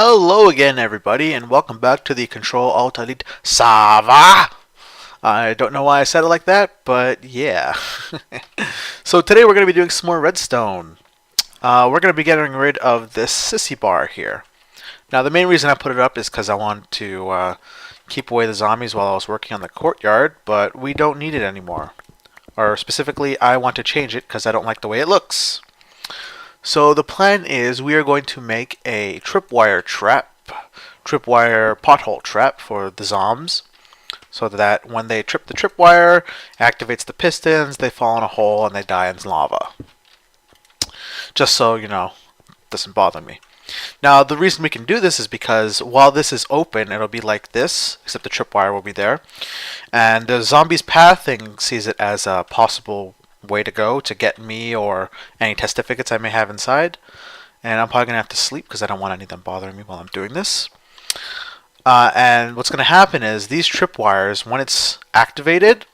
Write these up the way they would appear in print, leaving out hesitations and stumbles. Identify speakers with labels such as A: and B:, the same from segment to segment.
A: Hello again, everybody, and welcome back to the Control Alt Delete Sava. I don't know why I said it like that, but yeah. So today we're going to be doing some more redstone. We're going to be getting rid of this sissy bar here. Now, the main reason I put it up is because I want to keep away the zombies while I was working on the courtyard, but we don't need it anymore. Or specifically, I want to change it because I don't like the way it looks. So the plan is we are going to make a tripwire pothole trap for the zombs, so that when they trip the tripwire, activates the pistons, they fall in a hole and they die in lava. Just so you know, it doesn't bother me. Now the reason we can do this is because while this is open, it'll be like this, except the tripwire will be there, and the zombies pathing sees it as a possible way to go to get me or any testificates I may have inside. And I'm probably going to have to sleep because I don't want any of them bothering me while I'm doing this. And what's going to happen is these tripwires, when it's activated,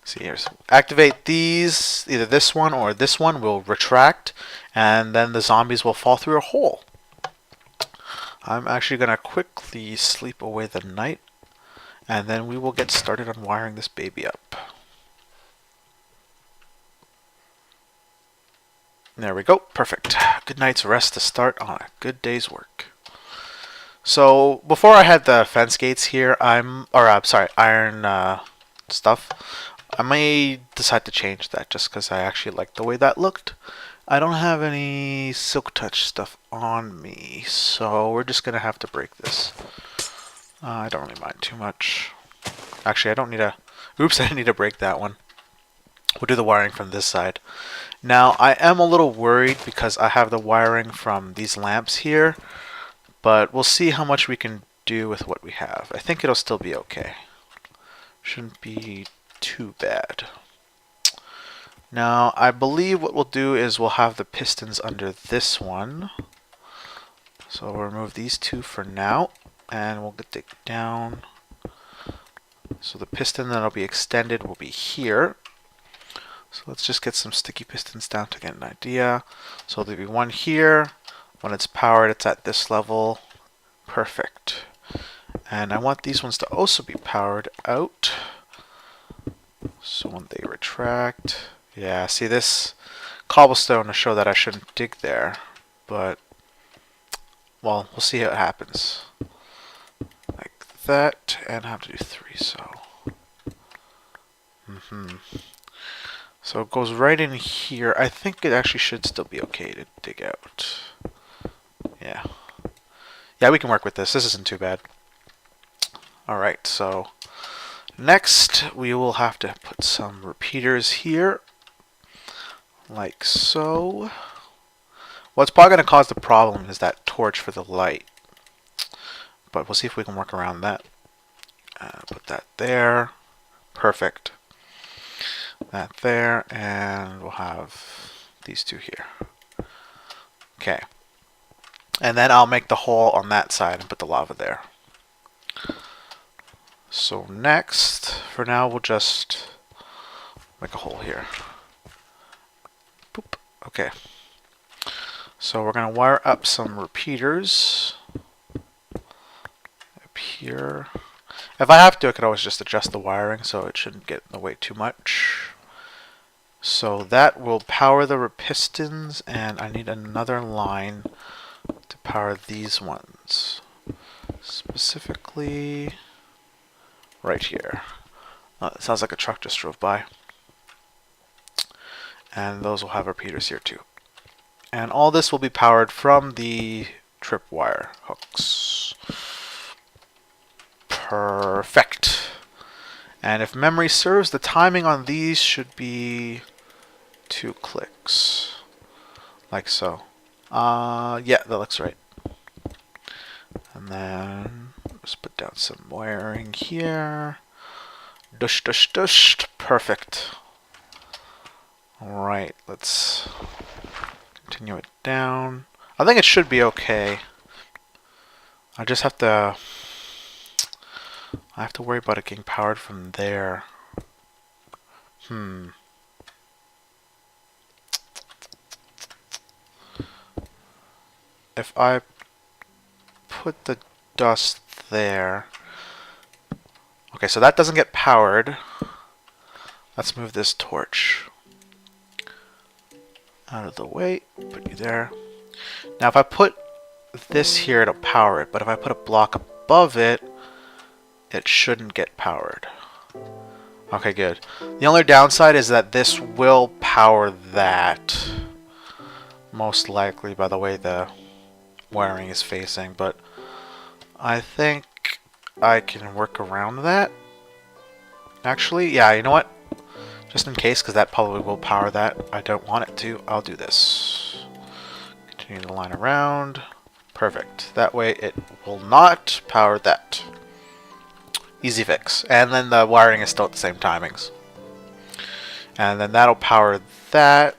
A: see here, so activate these, either this one or this one will retract, and then the zombies will fall through a hole. I'm actually going to quickly sleep away the night, and then we will get started on wiring this baby up. There we go. Perfect. Good night's rest to start on a good day's work. So before I had the fence gates here, iron stuff. I may decide to change that just because I actually like the way that looked. I don't have any silk touch stuff on me, so we're just gonna have to break this. I don't really mind too much. Actually, I don't need a. Oops, I didn't need to break that one. We'll do the wiring from this side. Now, I am a little worried because I have the wiring from these lamps here, but we'll see how much we can do with what we have. I think it'll still be okay. Shouldn't be too bad. Now, I believe what we'll do is we'll have the pistons under this one. So we'll remove these two for now, and we'll get it down. So the piston that'll be extended will be here. So let's just get some sticky pistons down to get an idea. So there'll be one here. When it's powered, it's at this level. Perfect. And I want these ones to also be powered out. So when they retract, yeah, see this cobblestone to show that I shouldn't dig there, but well, we'll see how it happens. Like that, and I have to do 3, so. So it goes right in here. I think it actually should still be okay to dig out. Yeah. Yeah, we can work with this. This isn't too bad. Alright, so next we will have to put some repeaters here. Like so. What's probably going to cause the problem is that torch for the light. But we'll see if we can work around that. Put that there. Perfect. That there, and we'll have these two here. Okay. And then I'll make the hole on that side and put the lava there. So next, for now, we'll just make a hole here. Boop. Okay. So we're going to wire up some repeaters. Up here. If I have to, I could always just adjust the wiring so it shouldn't get in the way too much. So that will power the pistons, and I need another line to power these ones. Specifically, right here. It sounds like a truck just drove by. And those will have repeaters here too. And all this will be powered from the tripwire hooks. Perfect. And if memory serves, the timing on these should be 2 clicks. Like so. Yeah, that looks right. And then just put down some wiring here. Dush, dush, dush. Perfect. Alright, let's continue it down. I think it should be okay. I just have to... I have to worry about it getting powered from there. If I put the dust there. Okay, so that doesn't get powered. Let's move this torch out of the way. Put you there. Now if I put this here, it'll power it. But if I put a block above it, it shouldn't get powered. Okay, good. The only downside is that this will power that. Most likely by the way the wiring is facing. But I think I can work around that. Actually, yeah, you know what? Just in case, because that probably will power that. I don't want it to. I'll do this. Continue the line around. Perfect. That way it will not power that. Easy fix. And then the wiring is still at the same timings. And then that'll power that,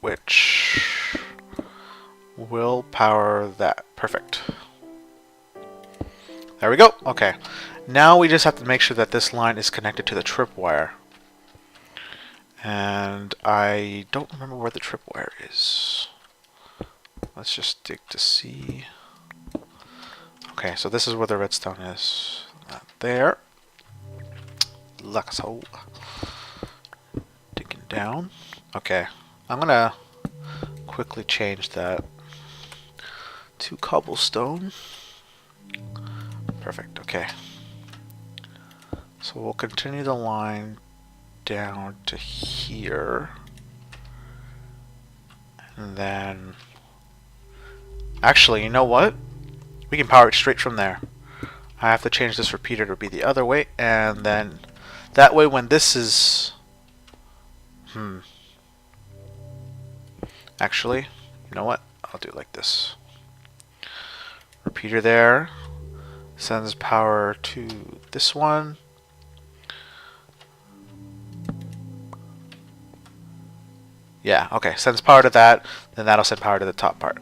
A: which will power that. Perfect. There we go. Okay. Now we just have to make sure that this line is connected to the tripwire. And I don't remember where the tripwire is. Let's just dig to see. Okay, so this is where the redstone is. Not there. Luck so. Digging down. Okay. I'm gonna quickly change that to cobblestone. Perfect, okay. So we'll continue the line down to here. And then... Actually, you know what? We can power it straight from there. I have to change this repeater to be the other way, and then that way when this is... Actually, you know what? I'll do it like this. Repeater there. Sends power to this one. Yeah, okay. Sends power to that, then that'll send power to the top part.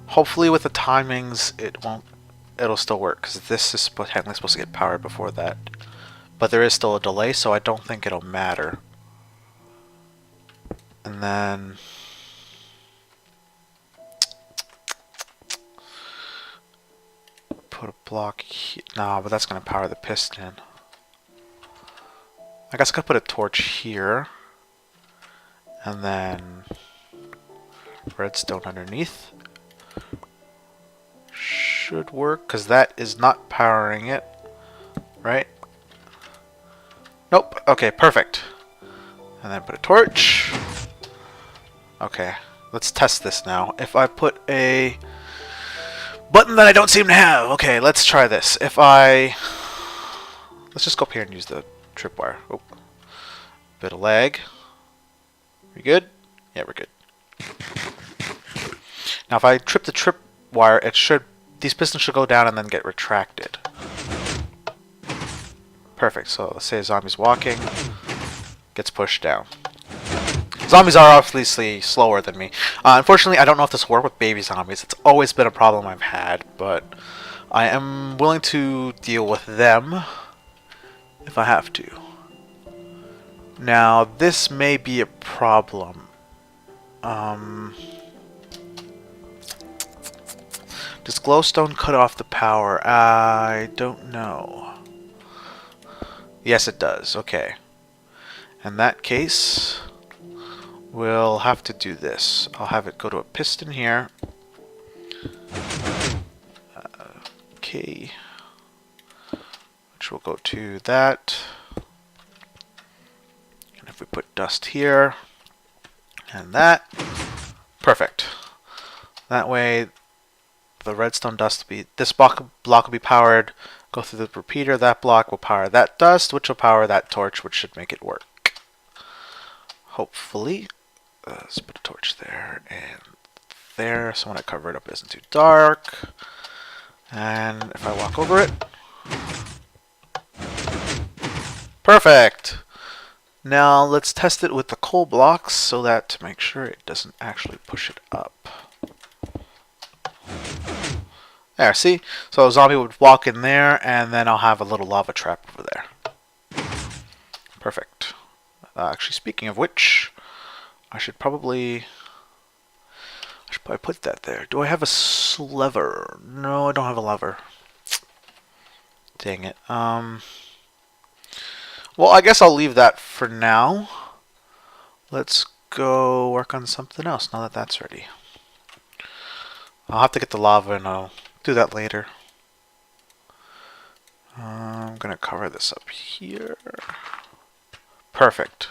A: Hopefully with the timings it'll still work, because this is technically supposed to get powered before that. But there is still a delay, so I don't think it'll matter. And then... put a block here. No, but that's going to power the piston. I guess I could put a torch here. And then redstone underneath. Should work, because that is not powering it. Right? Nope. Okay, perfect. And then put a torch. Okay, let's test this now. If I put a button that I don't seem to have. Okay, let's try this. If I... Let's just go up here and use the tripwire. Oh. Bit of lag. We good? Yeah, we're good. Now if I trip the tripwire, it should... These pistons should go down and then get retracted. Perfect. So let's say a zombie's walking. Gets pushed down. Zombies are obviously slower than me. Unfortunately, I don't know if this will work with baby zombies. It's always been a problem I've had, but I am willing to deal with them if I have to. Now, this may be a problem. Does glowstone cut off the power? I don't know. Yes, it does. Okay. In that case... we'll have to do this. I'll have it go to a piston here. Okay. Which will go to that. And if we put dust here, and that. Perfect. That way, the redstone dust will be... This block will be powered. Go through the repeater. That block will power that dust, which will power that torch, which should make it work. Hopefully. Let's put a torch there and there, so when I cover it up it isn't too dark. And if I walk over it... Perfect! Now let's test it with the coal blocks so that to make sure it doesn't actually push it up. There, see? So a zombie would walk in there and then I'll have a little lava trap over there. Perfect. Actually, speaking of which... I should probably But I put that there. Do I have a lever? No, I don't have a lever. Dang it. Well, I guess I'll leave that for now. Let's go work on something else now that that's ready. I'll have to get the lava and I'll do that later. I'm gonna cover this up here. Perfect.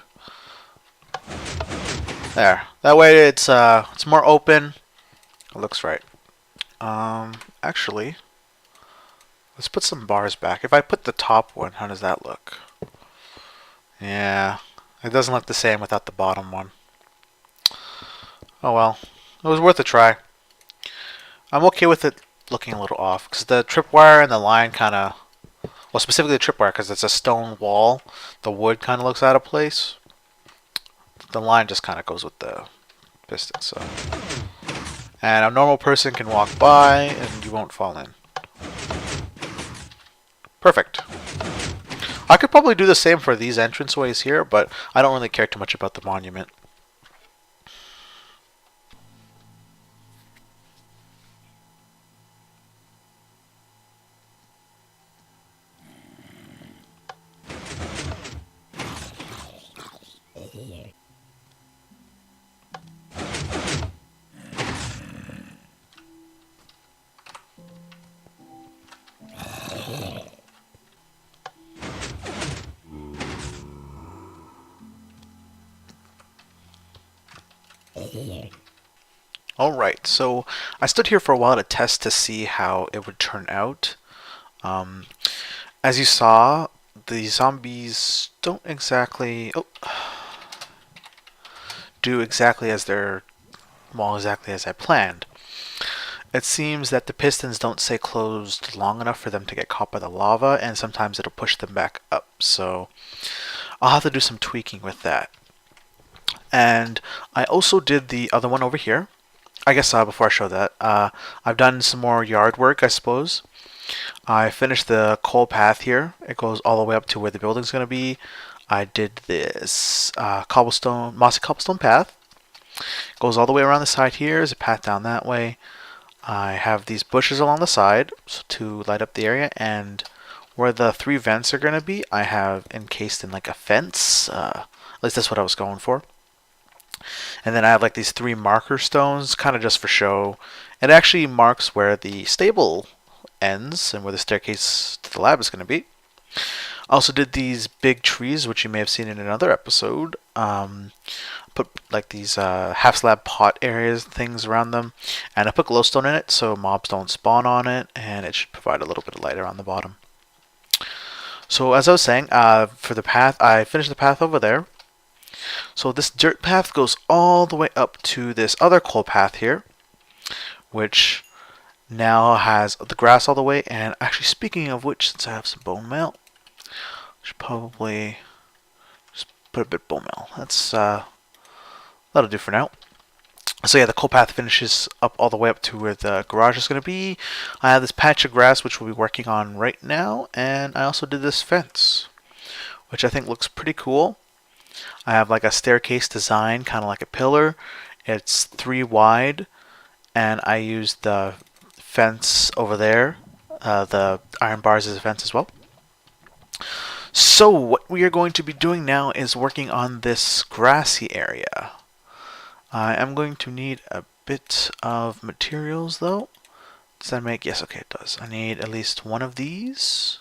A: There. That way it's more open. It looks right. Actually, let's put some bars back. If I put the top one, how does that look? Yeah, it doesn't look the same without the bottom one. Oh well, it was worth a try. I'm okay with it looking a little off because the tripwire and the line kind of, well, specifically the tripwire because it's a stone wall. The wood kind of looks out of place. The line just kind of goes with the piston. So, and a normal person can walk by and you won't fall in. Perfect. I could probably do the same for these entranceways here, but I don't really care too much about the monument. Alright, so I stood here for a while to test to see how it would turn out. As you saw, the zombies don't exactly do exactly as exactly as I planned. It seems that the pistons don't stay closed long enough for them to get caught by the lava, and sometimes it'll push them back up. So I'll have to do some tweaking with that. And I also did the other one over here. I guess before I show that, I've done some more yard work, I suppose. I finished the coal path here. It goes all the way up to where the building's going to be. I did this mossy cobblestone path. It goes all the way around the side here. There's a path down that way. I have these bushes along the side to light up the area, and where the 3 vents are going to be, I have encased in like a fence. At least that's what I was going for. And then I have like these 3 marker stones, kind of just for show. It actually marks where the stable ends and where the staircase to the lab is going to be. I also did these big trees, which you may have seen in another episode. Put like these half slab pot areas, things around them, and I put glowstone in it so mobs don't spawn on it, and it should provide a little bit of light around the bottom. So as I was saying, for the path, I finished the path over there. So this dirt path goes all the way up to this other coal path here, which now has the grass all the way. And actually, speaking of which, since I have some bone meal, I should probably just put a bit of bone meal. That'll do for now. So yeah, the coal path finishes up all the way up to where the garage is going to be. I have this patch of grass which we'll be working on right now, and I also did this fence, which I think looks pretty cool. I have like a staircase design, kind of like a pillar. It's 3 wide, and I used the fence over there, the iron bars as a fence as well. So what we are going to be doing now is working on this grassy area. I am going to need a bit of materials though. Does that make, yes, okay, it does. I need at least 1 of these.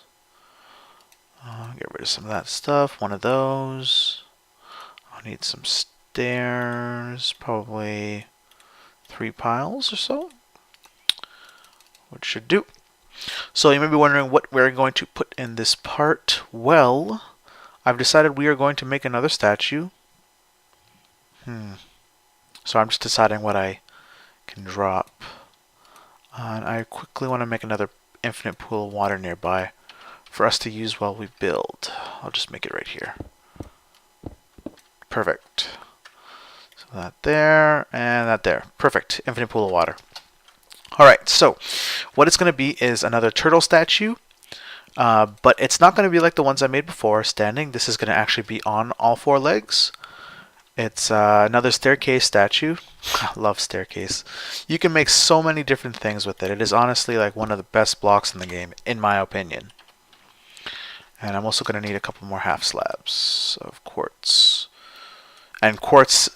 A: Get rid of some of that stuff, 1 of those. I'll need some stairs, probably 3 piles or so, which should do. So you may be wondering what we're going to put in this part. Well, I've decided we are going to make another statue. So I'm just deciding what I can drop. And I quickly want to make another infinite pool of water nearby for us to use while we build. I'll just make it right here. Perfect. So that there, and that there. Perfect. Infinite pool of water. Alright, so what it's going to be is another turtle statue. But it's not going to be like the ones I made before, standing. This is going to actually be on all 4 legs. It's another staircase statue. I love staircase. You can make so many different things with it. It is honestly like one of the best blocks in the game, in my opinion. And I'm also going to need a couple more half slabs of quartz. And quartz,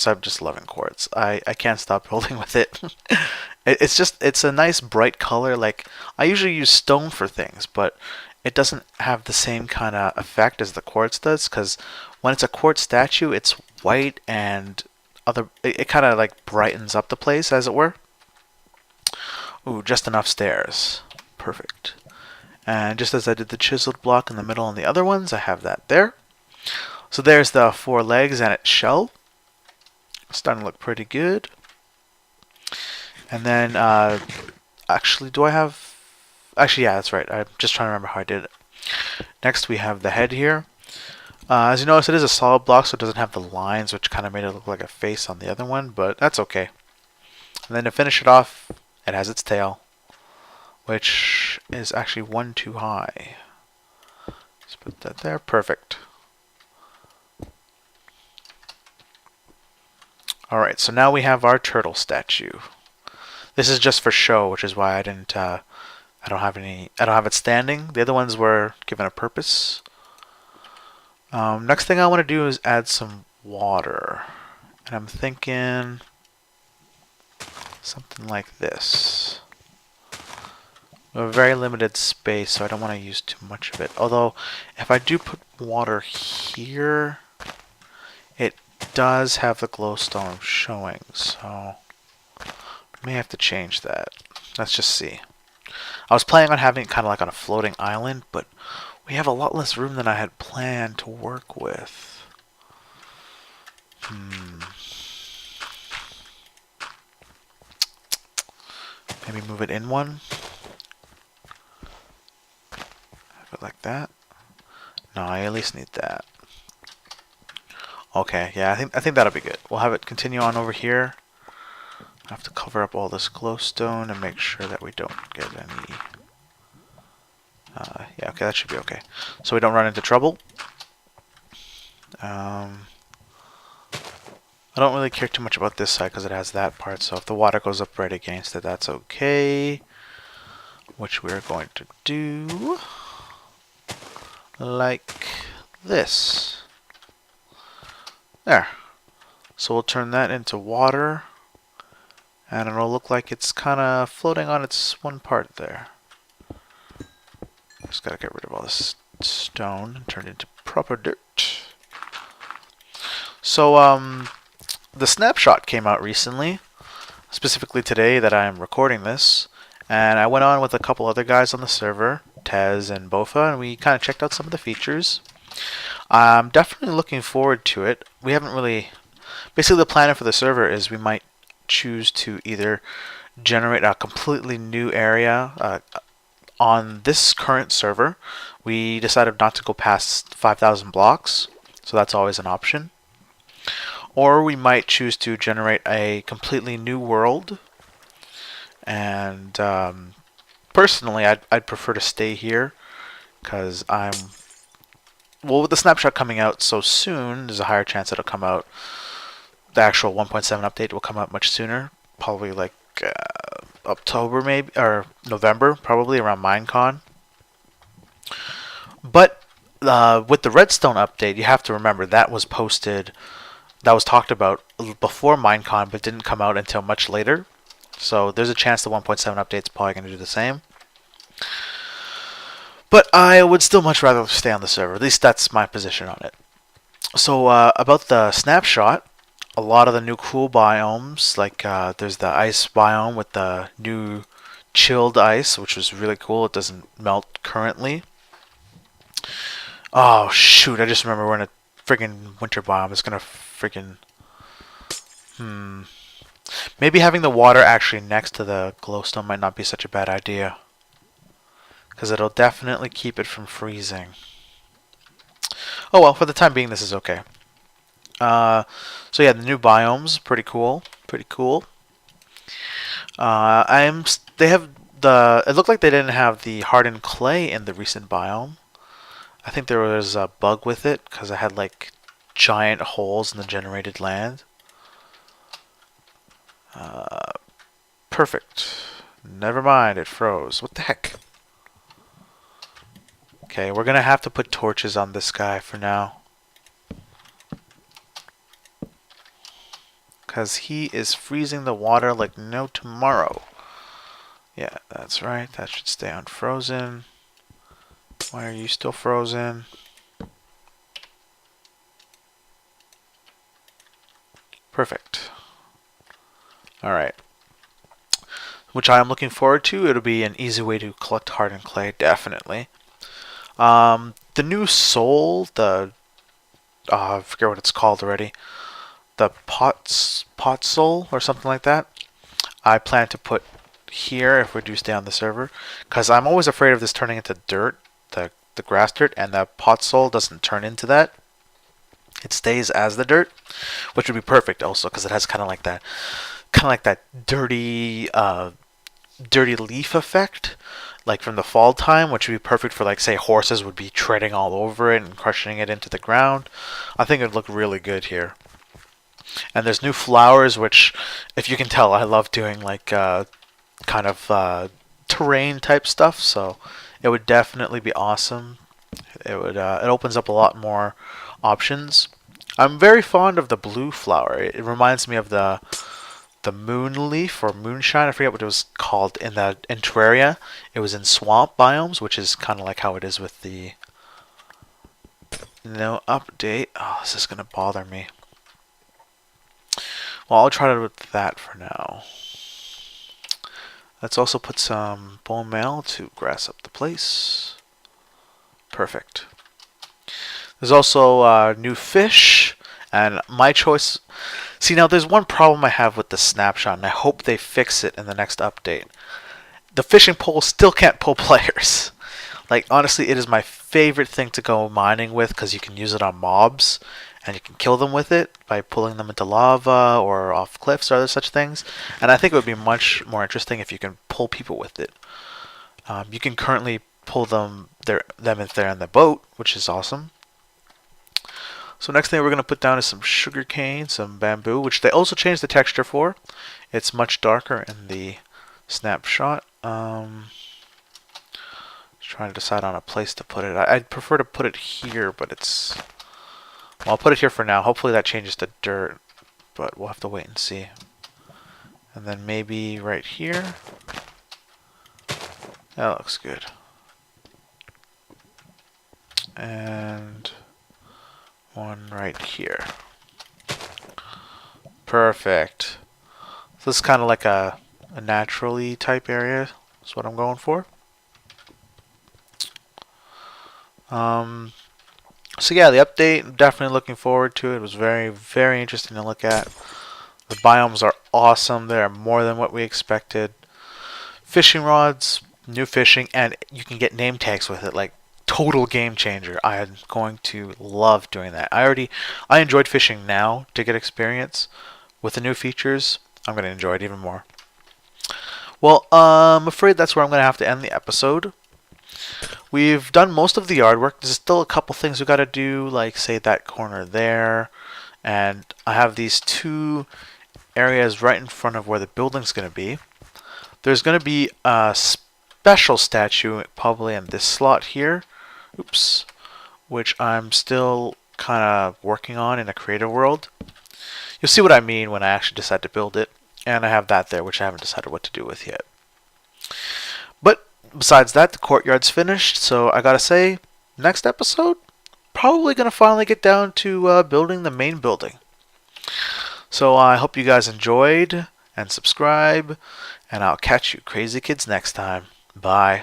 A: I'm just loving quartz. I can't stop building with it. It's a nice bright color. Like, I usually use stone for things, but it doesn't have the same kind of effect as the quartz does, because when it's a quartz statue, it's white and it kind of like brightens up the place, as it were. Ooh, just enough stairs. Perfect. And just as I did the chiseled block in the middle on the other ones, I have that there. So there's the 4 legs and its shell. It's starting to look pretty good. And then, actually, do I have... Actually, yeah, that's right. I'm just trying to remember how I did it. Next, we have the head here. As you notice, it is a solid block, so it doesn't have the lines, which kind of made it look like a face on the other one, but that's okay. And then to finish it off, it has its tail, which is actually one too high. Let's put that there. Perfect. Alright, so now we have our turtle statue. This is just for show, which is why I didn't, I don't have it standing. The other ones were given a purpose. Next thing I want to do is add some water. And I'm thinking something like this. We have a very limited space, so I don't want to use too much of it. Although, if I do put water here, it does have the glowstone showing, so I may have to change that. Let's just see. I was planning on having it kind of like on a floating island, but we have a lot less room than I had planned to work with. Maybe move it in one. Have it like that. No, I at least need that. Okay, yeah, I think that'll be good. We'll have it continue on over here. I have to cover up all this glowstone and make sure that we don't get any... yeah, okay, that should be okay. So we don't run into trouble. I don't really care too much about this side because it has that part, so if the water goes up right against it, that's okay. Which we're going to do like this. There. So we'll turn that into water, and it'll look like it's kind of floating on its one part there. Just gotta get rid of all this stone and turn it into proper dirt. So, the snapshot came out recently, specifically today that I am recording this, and I went on with a couple other guys on the server, Tez and Bofa, and we kind of checked out some of the features. I'm definitely looking forward to it. We haven't really... Basically, the plan for the server is we might choose to either generate a completely new area on this current server. We decided not to go past 5,000 blocks, so that's always an option. Or we might choose to generate a completely new world. And personally, I'd prefer to stay here because well, with the snapshot coming out so soon, there's a higher chance it'll come out. The actual 1.7 update will come out much sooner, probably like October maybe, or November, probably around Minecon. But with the Redstone update, you have to remember that was posted, that was talked about before Minecon, but didn't come out until much later. So there's a chance the 1.7 update is probably going to do the same. But I would still much rather stay on the server. At least that's my position on it. So about the snapshot, a lot of the new cool biomes, like there's the ice biome with the new chilled ice, which was really cool. It doesn't melt currently. Oh shoot, I just remember we're in a friggin' winter biome. It's gonna friggin' maybe having the water actually next to the glowstone might not be such a bad idea, because it'll definitely keep it from freezing. Oh well, for the time being this is okay. So yeah, the new biomes, pretty cool. Pretty cool. They have the... It looked like they didn't have the hardened clay in the recent biome. I think there was a bug with it, because I had like giant holes in the generated land. Perfect. Never mind, it froze. What the heck? Okay, we're gonna have to put torches on this guy for now. Because he is freezing the water like no tomorrow. Yeah, that's right. That should stay unfrozen. Why are you still frozen? Perfect. Alright. Which I am looking forward to. It'll be an easy way to collect hardened clay, definitely. The new soul, I forget what it's called already. The pot soul or something like that. I plan to put here if we do stay on the server, because I'm always afraid of this turning into dirt, the grass dirt, and the pot soul doesn't turn into that. It stays as the dirt, which would be perfect also because it has kind of like that dirty leaf effect, like from the fall time, which would be perfect for, like, say horses would be treading all over it and crushing it into the ground. I think it would look really good here. And there's new flowers, which, if you can tell, I love doing like kind of terrain type stuff. So it would definitely be awesome. It opens up a lot more options. I'm very fond of the blue flower. It reminds me of the moon leaf or moonshine. I forget what it was called in the Terraria. It was in swamp biomes, which is kind of like how it is with the no update. Oh, this is gonna bother me. Well, I'll try to do that for now. Let's also put some bone meal to grass up the place. Perfect. There's also new fish, and my choice. See, now there's one problem I have with the snapshot, and I hope they fix it in the next update. The fishing pole still can't pull players. Like, honestly, it is my favorite thing to go mining with because you can use it on mobs. And you can kill them with it by pulling them into lava or off cliffs or other such things. And I think it would be much more interesting if you can pull people with it. You can currently pull them if they're in the boat, which is awesome. So next thing we're going to put down is some sugar cane, some bamboo, which they also changed the texture for. It's much darker in the snapshot. Trying to decide on a place to put it. I'd prefer to put it here, but it's... Well, I'll put it here for now. Hopefully that changes to dirt, but we'll have to wait and see. And then maybe right here. That looks good. And one right here. Perfect. So this is kind of like a naturally type area. That's what I'm going for. So yeah, the update, I'm definitely looking forward to it. It was very, very interesting to look at. The biomes are awesome. They are more than what we expected. Fishing rods, new fishing, and you can get name tags with it. Like, total game changer. I am going to love doing that. I enjoyed fishing now to get experience. With the new features, I'm going to enjoy it even more. Well, I'm afraid that's where I'm going to have to end the episode. We've done most of the yard work. There's still a couple things we got to do, like, say, that corner there. And I have these two areas right in front of where the building's going to be. There's going to be a special statue probably in this slot here. Oops. Which I'm still kind of working on in a creative world. You'll see what I mean when I actually decide to build it. And I have that there, which I haven't decided what to do with yet. But besides that, the courtyard's finished, so I gotta say, next episode, probably gonna finally get down to building the main building. So I hope you guys enjoyed, and subscribe, and I'll catch you crazy kids next time. Bye.